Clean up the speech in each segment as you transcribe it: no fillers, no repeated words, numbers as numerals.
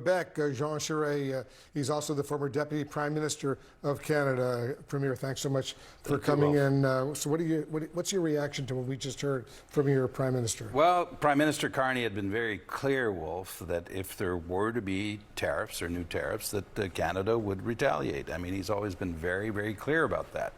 Quebec, Jean Charest. He's also the former Deputy Prime Minister of Canada. Premier, thanks so much for coming in. So what's your reaction to what we just heard from your Prime Minister? Well, Prime Minister Carney had been very clear, Wolf, that if there were to be tariffs or new tariffs, that Canada would retaliate. I mean, he's always been very, very clear about that.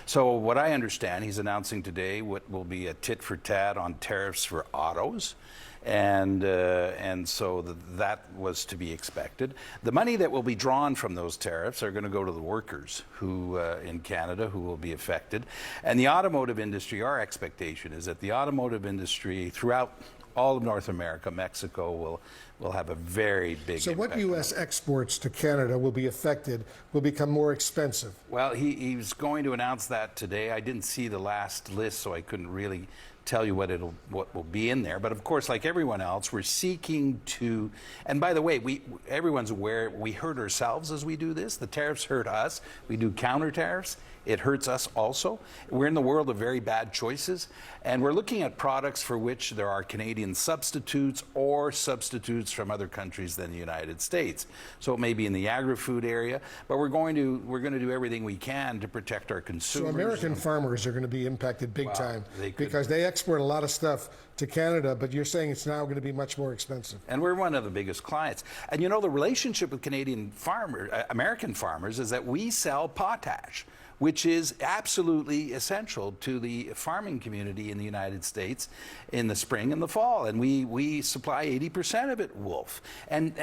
So what I understand, he's announcing today what will be a tit for tat on tariffs for autos. And so that was to be expected. The money that will be drawn from those tariffs are going to go to the workers who in Canada who will be affected. And the automotive industry, our expectation is that the automotive industry throughout all of North America, Mexico will have a very big impact. So what U.S. exports to Canada will be affected, will become more expensive? Well, he's going to announce that today. I didn't see the last list, so I couldn't really tell you what will be in there. But of course, like everyone else, we're seeking to, and by the way, everyone's aware, we hurt ourselves as we do this. The tariffs hurt us. We do counter tariffs. It hurts us also. We're in the world of very bad choices, and we're looking at products for which there are Canadian substitutes or substitutes from other countries than the United States. So it may be in the agri-food area, but we're going to do everything we can to protect our consumers. So American farmers are going to be impacted big time because they export a lot of stuff to Canada, but you're saying it's now going to be much more expensive. And we're one of the biggest clients. And you know, the relationship with Canadian farmers, American farmers, is that we sell potash, which is absolutely essential to the farming community in the United States in the spring and the fall. And we supply 80% of it, Wolf. And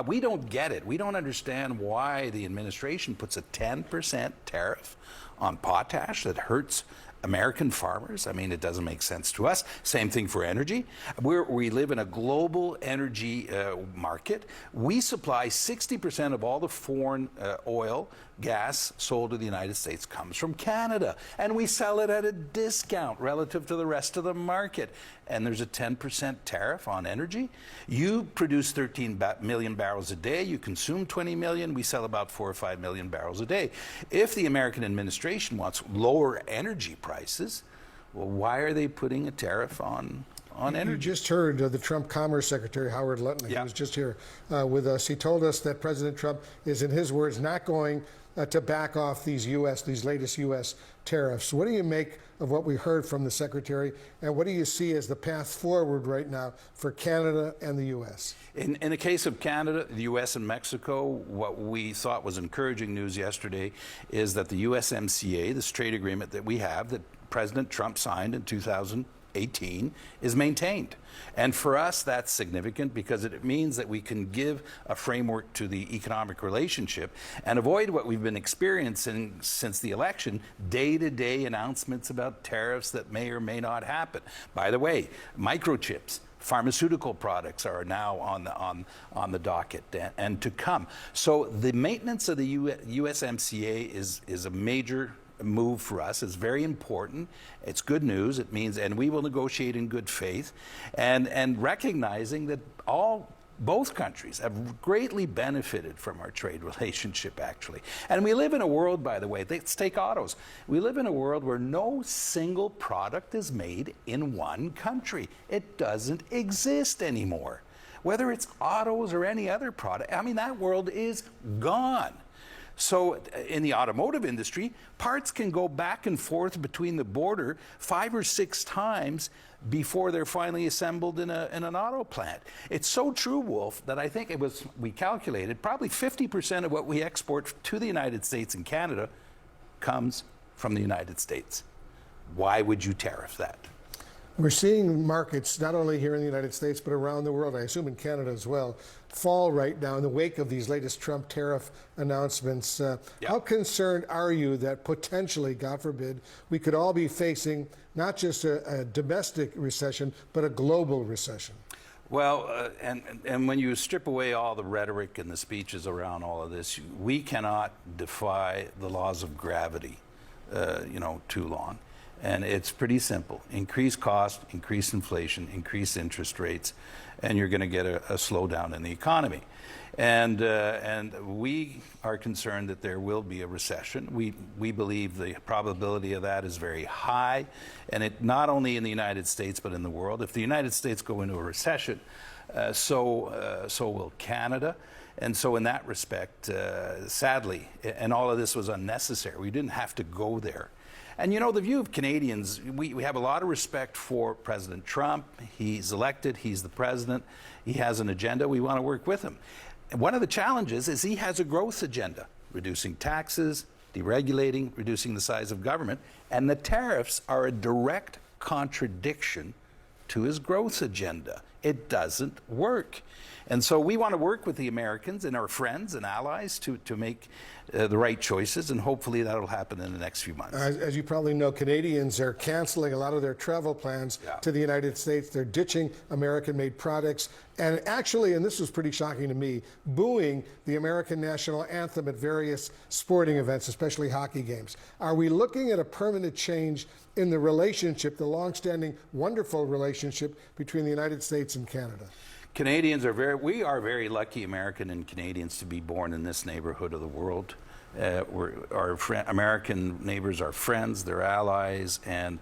we don't get it. We don't understand why the administration puts a 10% tariff on potash that hurts American farmers. I mean, it doesn't make sense to us. Same thing for energy. We live in a global energy market. We supply 60% of all the foreign oil, gas sold to the United States comes from Canada. And we sell it at a discount relative to the rest of the market. And there's a 10% tariff on energy. You produce 13 million barrels a day. You consume 20 million. We sell about 4 or 5 million barrels a day. If the American administration wants lower energy prices, well, why are they putting a tariff on energy? You just heard the Trump Commerce Secretary, Howard Lutnick, who was just here with us. He told us that President Trump is, in his words, not going to back off these latest U.S. tariffs. What do you make of what we heard from the Secretary, and what do you see as the path forward right now for Canada and the U.S.? In the case of Canada, the U.S. and Mexico, what we thought was encouraging news yesterday is that the USMCA, this trade agreement that we have, that President Trump signed in 2018, is maintained. And for us, that's significant because it means that we can give a framework to the economic relationship and avoid what we've been experiencing since the election, day-to-day announcements about tariffs that may or may not happen. By the way, microchips, pharmaceutical products are now on the docket and to come. So the maintenance of the USMCA is a major move for us. It's very important. It's good news. It means, and we will negotiate in good faith, and recognizing that both countries have greatly benefited from our trade relationship, actually. And we live in a world, by the way, let's take autos. We live in a world where no single product is made in one country. It doesn't exist anymore. Whether it's autos or any other product, I mean, that world is gone. So in the automotive industry, parts can go back and forth between the border 5 or 6 times before they're finally assembled in an auto plant. It's so true, Wolf, that I think we calculated probably 50% of what we export to the United States and Canada comes from the United States. Why would you tariff that? We're seeing markets, not only here in the United States, but around the world, I assume in Canada as well, fall right now in the wake of these latest Trump tariff announcements. How concerned are you that potentially, God forbid, we could all be facing not just a domestic recession, but a global recession? Well, and when you strip away all the rhetoric and the speeches around all of this, we cannot defy the laws of gravity, too long. And it's pretty simple. Increase cost, increase inflation, increase interest rates, and you're going to get a slowdown in the economy. And we are concerned that there will be a recession. We believe the probability of that is very high, and it not only in the United States but in the world. If the United States go into a recession, So will Canada. And so in that respect, sadly, and all of this was unnecessary. We didn't have to go there. And you know, the view of Canadians, we have a lot of respect for President Trump. He's elected, he's the president, he has an agenda, we want to work with him. And one of the challenges is he has a growth agenda, reducing taxes, deregulating, reducing the size of government, and the tariffs are a direct contradiction to his growth agenda. It doesn't work. And so we want to work with the Americans and our friends and allies to make the right choices, and hopefully that'll happen in the next few months. As you probably know, Canadians are canceling a lot of their travel plans to the United States. They're ditching American-made products, and actually, and this was pretty shocking to me, booing the American national anthem at various sporting events, especially hockey games. Are we looking at a permanent change in the relationship, the long-standing, wonderful relationship between the United States and Canada? Canadians we are very lucky, American and Canadians, to be born in this neighborhood of the world. American neighbors are friends, they're allies, and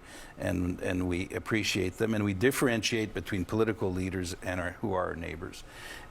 we appreciate them, and we differentiate between political leaders and who are our neighbors.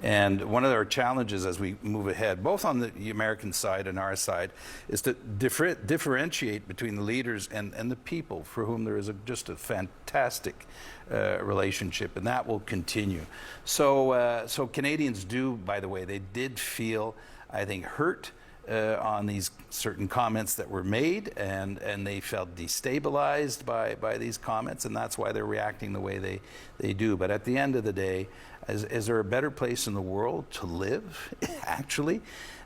And one of our challenges as we move ahead, both on the American side and our side, is to differentiate between the leaders and the people, for whom there is just a fantastic relationship, and that will continue. So Canadians do, by the way, they did feel, I think, hurt on these certain comments that were made, and they felt destabilized by these comments, and that's why they're reacting the way they do. But at the end of the day, is there a better place in the world to live, actually,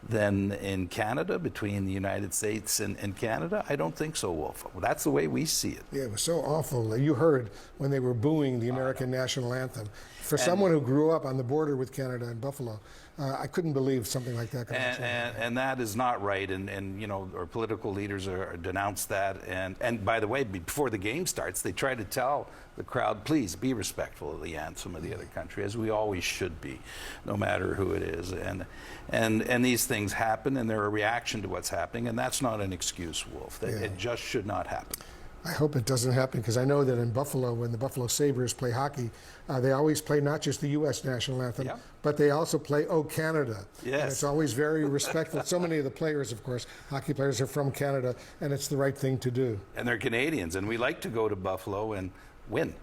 than in Canada, between the United States and Canada? I don't think so, Wolf. That's the way we see it. Yeah, it was so awful. You heard when they were booing the American national anthem. For someone who grew up on the border with Canada and Buffalo, I couldn't believe something like that could actually happen. And that is not right. And you know, our political leaders are denounced that. And by the way, before the game starts, they try to tell the crowd, please be respectful of the anthem of the other country, as we always should be, no matter who it is. And these things happen, and they're a reaction to what's happening, and that's not an excuse, Wolf. It just should not happen. I hope it doesn't happen, because I know that in Buffalo, when the Buffalo Sabres play hockey, they always play not just the U.S. national anthem, but they also play "O Canada." Yes. And it's always very respectful. So many of the players, of course, hockey players, are from Canada, and it's the right thing to do. And they're Canadians, and we like to go to Buffalo and win.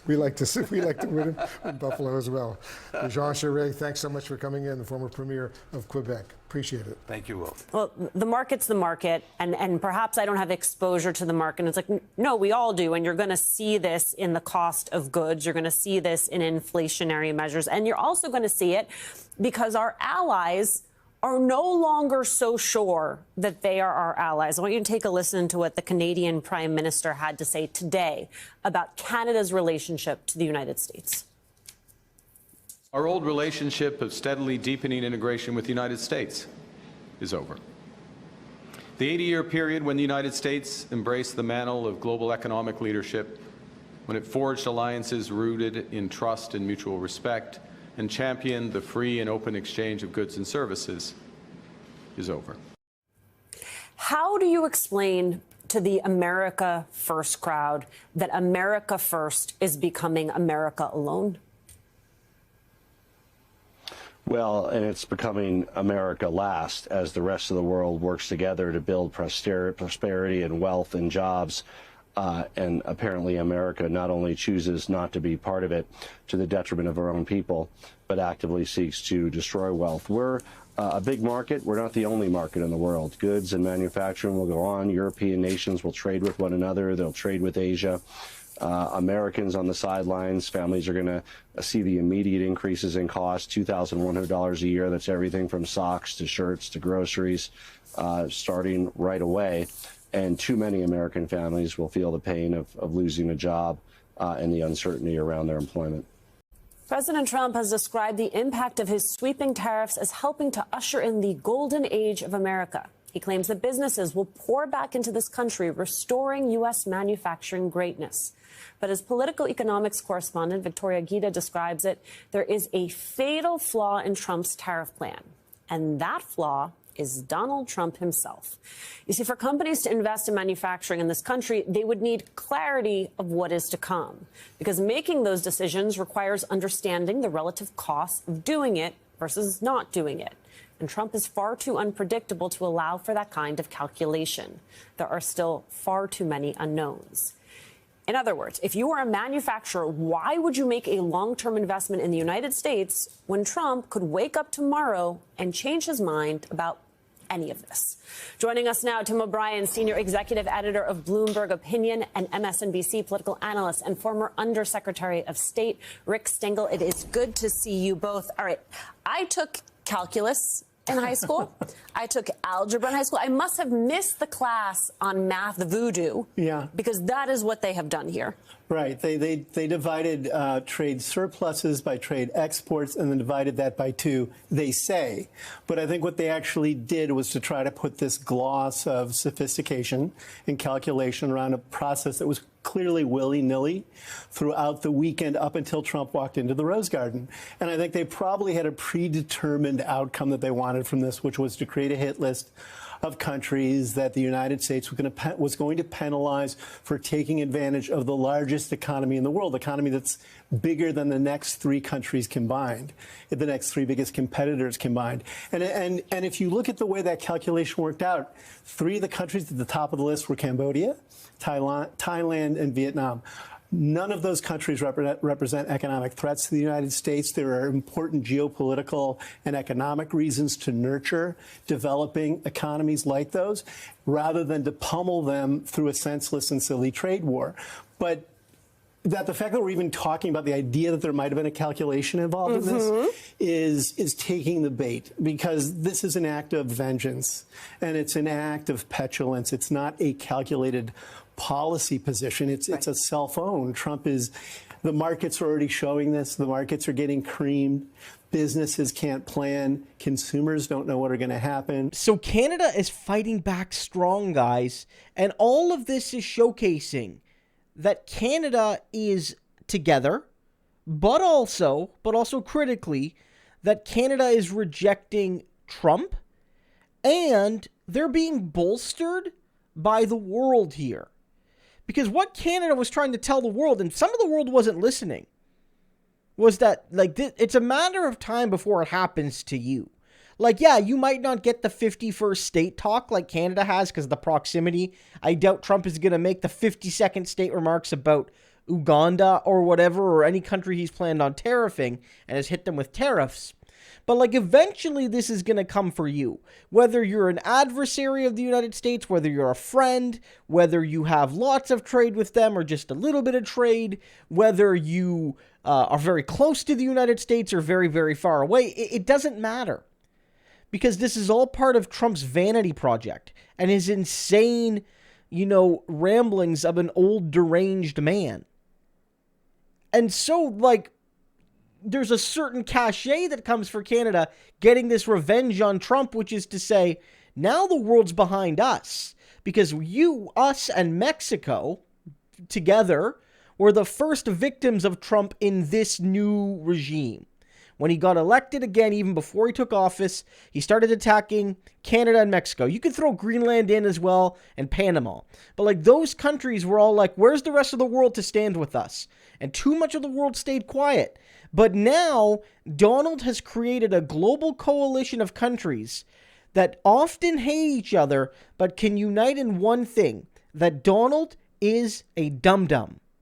we like to win in Buffalo as well. Jean Charest, thanks so much for coming in, the former Premier of Quebec. Appreciate it. Thank you, Will. Well, the market's the market, and perhaps I don't have exposure to the market. And it's like, no, we all do, and you're going to see this in the cost of goods. You're going to see this in inflationary measures, and you're also going to see it because our allies are no longer so sure that they are our allies. I want you to take a listen to what the Canadian Prime Minister had to say today about Canada's relationship to the United States. Our old relationship of steadily deepening integration with the United States is over. The 80-year period when the United States embraced the mantle of global economic leadership, when it forged alliances rooted in trust and mutual respect, and championed the free and open exchange of goods and services, is over. How do you explain to the America First crowd that America First is becoming America alone? Well, and it's becoming America last as the rest of the world works together to build prosperity and wealth and jobs. And apparently America not only chooses not to be part of it to the detriment of our own people, but actively seeks to destroy wealth. We're a big market. We're not the only market in the world. Goods and manufacturing will go on. European nations will trade with one another. They'll trade with Asia. Americans on the sidelines, families are going to see the immediate increases in cost, $2,100 a year. That's everything from socks to shirts to groceries, starting right away. And too many American families will feel the pain of losing a job and the uncertainty around their employment. President Trump has described the impact of his sweeping tariffs as helping to usher in the golden age of America. He claims that businesses will pour back into this country, restoring U.S. manufacturing greatness. But as political economics correspondent Victoria Guida describes it, there is a fatal flaw in Trump's tariff plan. And that flaw is Donald Trump himself. You see, for companies to invest in manufacturing in this country, they would need clarity of what is to come, because making those decisions requires understanding the relative costs of doing it versus not doing it. And Trump is far too unpredictable to allow for that kind of calculation. There are still far too many unknowns. In other words, if you are a manufacturer, why would you make a long-term investment in the United States when Trump could wake up tomorrow and change his mind about any of this? Joining us now, Tim O'Brien, Senior Executive Editor of Bloomberg Opinion and MSNBC political analyst, and former Undersecretary of State Rick Stengel. It is good to see you both. All right, I took calculus in high school. I took algebra in high school. I must have missed the class on math voodoo. Yeah. Because that is what they have done here. Right. They divided trade surpluses by trade exports and then divided that by two, they say. But I think what they actually did was to try to put this gloss of sophistication and calculation around a process that was clearly willy-nilly throughout the weekend up until Trump walked into the Rose Garden. And I think they probably had a predetermined outcome that they wanted from this, which was to create a hit list of countries that the United States was going to penalize for taking advantage of the largest economy in the world, economy that's bigger than the next three countries combined, the next three biggest competitors combined. And if you look at the way that calculation worked out, three of the countries at the top of the list were Cambodia, Thailand, and Vietnam. None of those countries represent economic threats to the United States. There are important geopolitical and economic reasons to nurture developing economies like those, rather than to pummel them through a senseless and silly trade war. But the fact that we're even talking about the idea that there might have been a calculation involved in this is taking the bait, because this is an act of vengeance and it's an act of petulance. It's not a calculated policy position. It's a self-own. The markets are already showing this. The markets are getting creamed. Businesses can't plan. Consumers don't know what are going to happen. So Canada is fighting back strong, guys. And all of this is showcasing that Canada is together, but also critically, that Canada is rejecting Trump, and they're being bolstered by the world here. Because what Canada was trying to tell the world, and some of the world wasn't listening, was that, like, it's a matter of time before it happens to you. Like, yeah, you might not get the 51st state talk like Canada has because of the proximity. I doubt Trump is going to make the 52nd state remarks about Uganda or whatever, or any country he's planned on tariffing and has hit them with tariffs. But, like, eventually this is going to come for you. Whether you're an adversary of the United States, whether you're a friend, whether you have lots of trade with them or just a little bit of trade, whether you are very close to the United States or very, very far away, it doesn't matter. Because this is all part of Trump's vanity project and his insane, ramblings of an old deranged man. And so, like, there's a certain cachet that comes for Canada getting this revenge on Trump, which is to say, now the world's behind us. Because us and Mexico together were the first victims of Trump in this new regime. When he got elected again, even before he took office, he started attacking Canada and Mexico. You could throw Greenland in as well, and Panama. But, like, those countries were all like, where's the rest of the world to stand with us? And too much of the world stayed quiet. But now, Donald has created a global coalition of countries that often hate each other, but can unite in one thing, that Donald is a dum-dum.